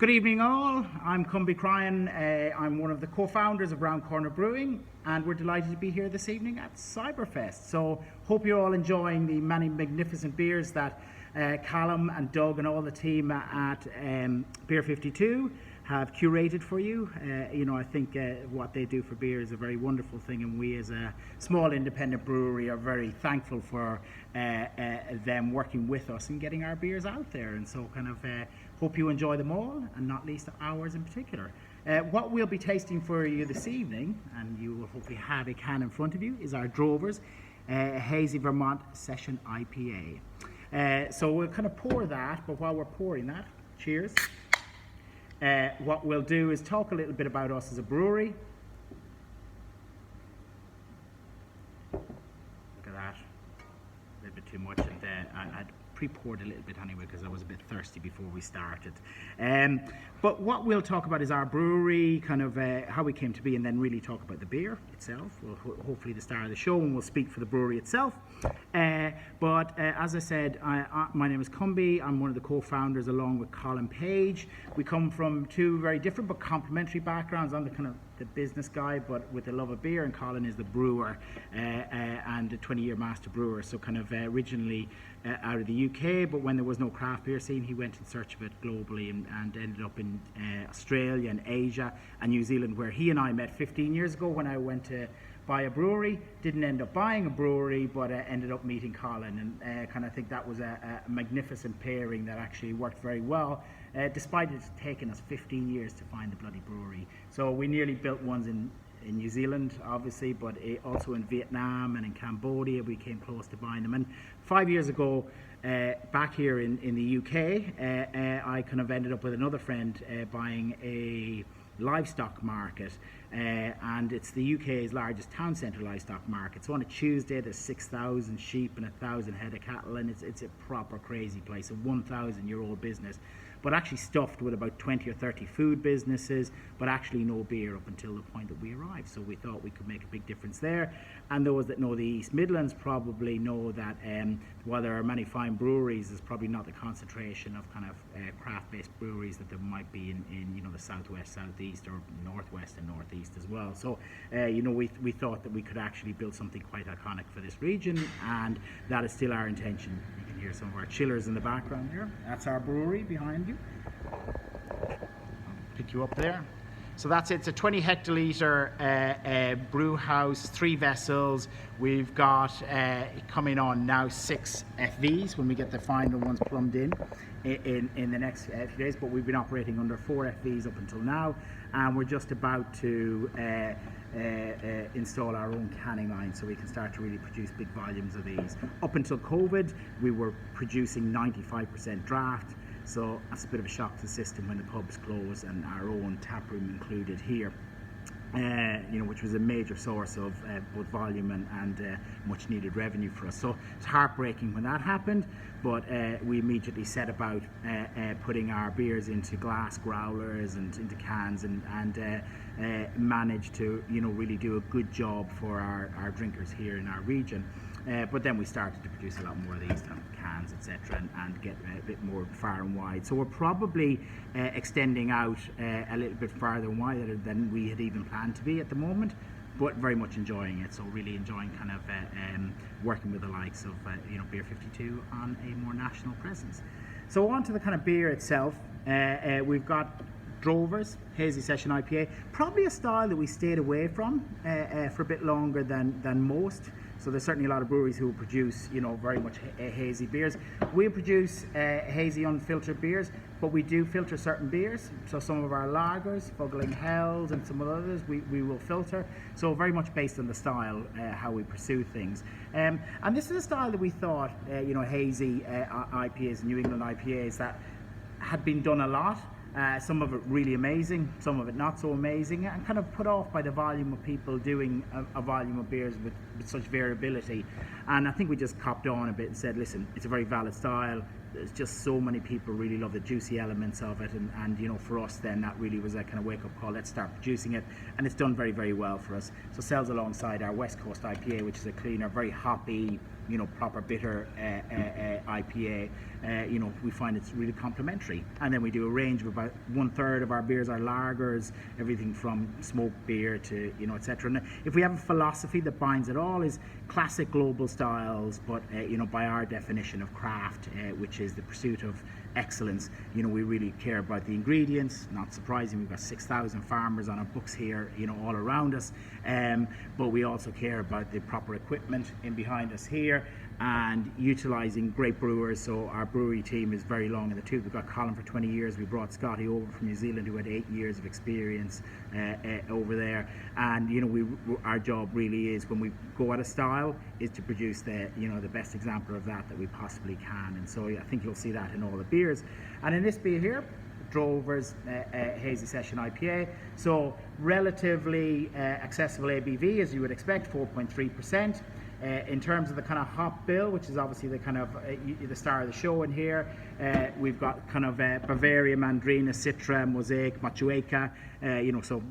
Good evening all, I'm Cumby Cryan, I'm one of the co-founders of Corner Brewing, and we're delighted to be here this evening at Cyberfest. So hope you're all enjoying the many magnificent beers that Callum and Doug and all the team at Beer 52 have curated for you. I think what they do for beer is a very wonderful thing, and we as a small independent brewery are very thankful for them working with us and getting our beers out there. And so hope you enjoy them all, and not least ours in particular. What we'll be tasting for you this evening, and you will hopefully have a can in front of you, is our Drovers Hazy Vermont Session IPA. So we'll kind of pour that, but while we're pouring that, cheers. What we'll do is talk a little bit about us as a brewery. Look at that, a little bit too much, and I'd pre-poured a little bit anyway because I was a bit thirsty before we started. But what we'll talk about is our brewery, how we came to be, and then really talk about the beer itself. Well, hopefully the star of the show, and we'll speak for the brewery itself. But as I said, my name is Cumby. I'm one of the co-founders along with Colin Page. We come from two very different but complementary backgrounds. I'm the business guy, but with a love of beer, and Colin is the brewer and a 20-year master brewer. So originally out of the UK, but when there was no craft beer scene, he went in search of it globally and ended up in Australia and Asia and New Zealand, where he and I met 15 years ago when I went to buy a brewery. Didn't end up buying a brewery, but ended up meeting Colin, and I think that was a magnificent pairing that actually worked very well, despite it taking us 15 years to find the bloody brewery. So we nearly built ones in New Zealand, obviously, but also in Vietnam and in Cambodia. We came close to buying them. And 5 years ago, back here in the UK, I ended up with another friend buying a livestock market, and it's the UK's largest town centre livestock market. So on a Tuesday there's 6,000 sheep and 1,000 head of cattle, and it's a proper crazy place, a 1,000-year-old business, but actually stuffed with about 20 or 30 food businesses, but actually no beer up until the point that we arrived. So we thought we could make a big difference there. And those that know the East Midlands probably know that while there are many fine breweries, there's probably not the concentration of craft-based breweries that there might be in the southwest, southeast, or northwest and northeast as well. So we thought that we could actually build something quite iconic for this region, and that is still our intention. You can hear some of our chillers in the background here. That's our brewery behind you. I'll pick you up there. So that's it. It's a 20 hectoliter brew house, 3 vessels. We've got coming on now 6 FVs when we get the final ones plumbed in the next few days. But we've been operating under 4 FVs up until now, and we're just about to install our own canning line so we can start to really produce big volumes of these. Up until COVID, we were producing 95% draft. So that's a bit of a shock to the system when the pubs closed, and our own taproom included here, which was a major source of both volume and much needed revenue for us. So it's heartbreaking when that happened, but we immediately set about putting our beers into glass growlers and into cans, and managed to really do a good job for our drinkers here in our region. But then we started to produce a lot more of these cans, etc., and get a bit more far and wide. So we're probably extending out a little bit farther and wider than we had even planned to be at the moment, but very much enjoying it. So really enjoying working with the likes of Beer 52 on a more national presence. So on to the beer itself. We've got Drovers Hazy Session IPA, probably a style that we stayed away from for a bit longer than most. So there's certainly a lot of breweries who produce, very much hazy beers. We produce hazy unfiltered beers, but we do filter certain beers. So some of our lagers, Fuggling Hells, and some of the others, we will filter. So very much based on the style, how we pursue things. And this is a style that we thought, hazy IPAs, New England IPAs, that had been done a lot. Some of it really amazing, some of it not so amazing, and put off by the volume of people doing a volume of beers with such variability. And I think we just copped on a bit and said, listen, it's a very valid style. There's just so many people really love the juicy elements of it, and for us then that really was a wake-up call. Let's start producing it, and it's done very, very well for us. So sells alongside our West Coast IPA, which is a cleaner, very hoppy, proper bitter IPA, we find it's really complementary. And then we do a range of about 1/3 of our beers are lagers, everything from smoked beer to, etc. And if we have a philosophy that binds it all, is classic global styles, but, by our definition of craft, which is the pursuit of excellence. We really care about the ingredients. Not surprising, we've got 6,000 farmers on our books here, all around us. But we also care about the proper equipment in behind us here, and utilising great brewers. So our brewery team is very long in the tooth. We've got Colin for 20 years. We brought Scotty over from New Zealand, who had 8 years of experience over there. And our job really is, when we go at a style, is to produce the best example of that we possibly can. And so I think you'll see that in all the beers. And in this beer here, Drover's Hazy Session IPA, so relatively accessible ABV, as you would expect, 4.3%. In terms of the kind of hop bill, which is obviously the kind of the star of the show in here, we've got kind of Bavaria, Mandarina, Citra, Mosaic, Moteuka, so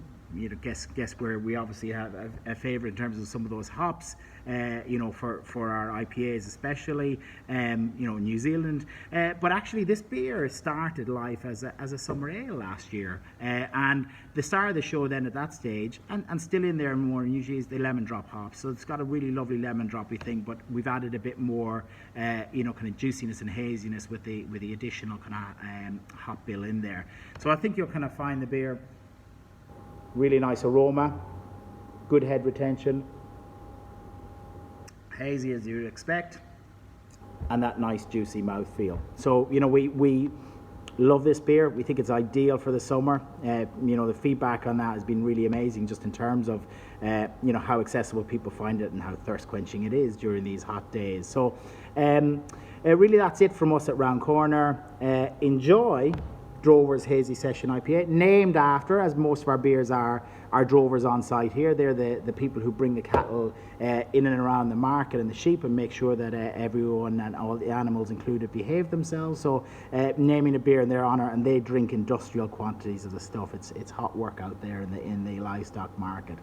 guess where we obviously have a favourite in terms of some of those hops, for our IPAs especially, New Zealand. But actually this beer started life as a summer ale last year, and the star of the show then at that stage, and still in there more than usually, is the Lemondrop hops. So it's got a really lovely lemon-droppy thing, but we've added a bit more, kind of juiciness and haziness with the additional kind of hop bill in there. So I think you'll kind of find the beer really nice aroma, good head retention, hazy as you'd expect, and that nice juicy mouthfeel. So we love this beer. We think it's ideal for the summer. The feedback on that has been really amazing, just in terms of how accessible people find it and how thirst quenching it is during these hot days. So really that's it from us at Round Corner. Enjoy Drover's Hazy Session IPA, named after, as most of our beers are, our drovers on site here. They're the people who bring the cattle in and around the market and the sheep, and make sure that everyone and all the animals included behave themselves. So naming a beer in their honour, and they drink industrial quantities of the stuff. It's hot work out there in the livestock market.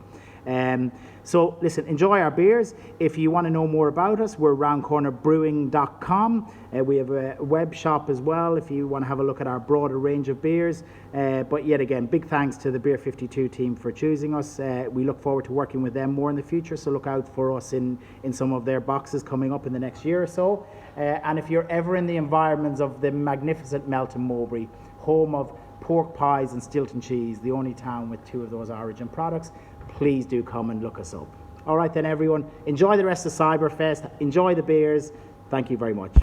So listen, enjoy our beers. If you want to know more about us, we're roundcornerbrewing.com. We have a web shop as well if you want to have a look at our broader range of beers. But yet again, big thanks to the Beer 52 team for choosing us. We look forward to working with them more in the future, so look out for us in some of their boxes coming up in the next year or so. And if you're ever in the environments of the magnificent Melton Mowbray, home of pork pies and Stilton cheese, the only town with 2 of those origin products, please do come and look us up. All right then, everyone, enjoy the rest of Cyberfest, enjoy the beers. Thank you very much.